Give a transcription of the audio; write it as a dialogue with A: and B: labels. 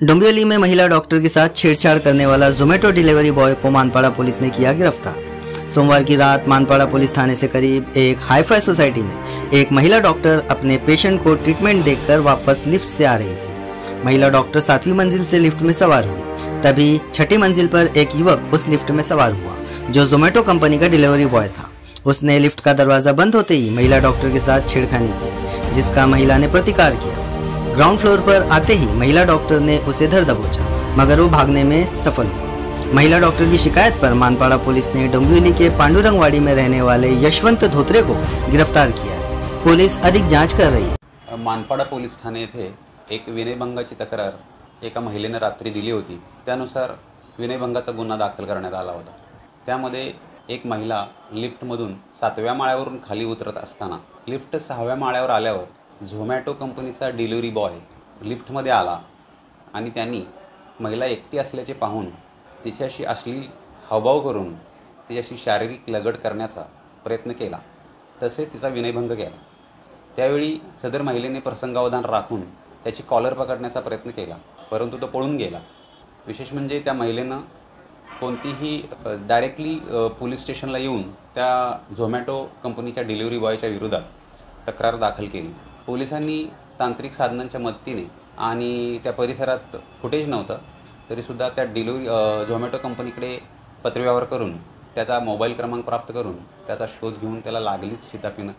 A: डोंबिवली में महिला डॉक्टर के साथ छेड़छाड़ करने वाला जोमेटो डिलीवरी बॉय को मानपाड़ा पुलिस ने किया गिरफ्तार। सोमवार की रात मानपाड़ा पुलिस थाने से करीब एक हाईफाई सोसाइटी में एक महिला डॉक्टर अपने पेशेंट को ट्रीटमेंट देकर वापस लिफ्ट से आ रही थी। महिला डॉक्टर 7वीं मंजिल से लिफ्ट में सवार हुई, तभी 6ठी मंजिल पर एक युवक उस लिफ्ट में सवार हुआ जो जोमेटो कंपनी का डिलीवरी बॉय था। उसने लिफ्ट का दरवाजा बंद होते ही महिला डॉक्टर के साथ छेड़खानी की, जिसका महिला ने प्रतिकार किया। ग्राउंड फ्लोर पर आते ही महिला डॉक्टर ने उसे धर दबोचा, मगर वो भागने में सफल हुआ। महिला डॉक्टर की शिकायत पर मानपाड़ा पुलिस ने डोंबिवली के पांडुरंगवाड़ी में रहने वाले यशवंत धोत्रे को गिरफ्तार किया है। पुलिस अधिक जांच कर रही है।
B: मानपाड़ा पोलीस ठाणे येथे एक विनयभंगाची तक्रार एका महिलेने रात्री दिली होती। त्यानुसार विनयभंगाचा गुन्हा दाखल करण्यात आला होता। त्यामध्ये एक महिला लिफ्टमधून 7व्या माळ्यावरून खाली उतरत असताना लिफ्ट 6व्या माळ्यावर आल्यावर झोमॅटो कंपनीचा डिलिव्हरी बॉय लिफ्टमध्ये आला आणि त्यांनी महिला एकटी असल्याचे पाहून तिच्याशी अश्लील हावभाव करून तिच्याशी शारीरिक लगड करण्याचा प्रयत्न केला, तसेच तिचा विनयभंग केला। त्यावेळी सदर महिलेने प्रसंगावधान राखून त्याची कॉलर पकडण्याचा प्रयत्न केला, परंतु तो पळून गेला। विशेष म्हणजे त्या महिलेनं कोणतीही डायरेक्टली पोलीस स्टेशनला येऊन त्या झोमॅटो कंपनीच्या डिलिव्हरी बॉयच्या विरोधात तक्रार दाखल केली। पोलिसांनी तांत्रिक साधनांच्या मदतीने आणि त्या परिसरात फुटेज नव्हतं तरीसुद्धा त्या झोमॅटो कंपनीकडे पत्रव्यवहार करून त्याचा मोबाईल क्रमांक प्राप्त करून त्याचा शोध घेऊन त्याला लागलीच शिताफीनं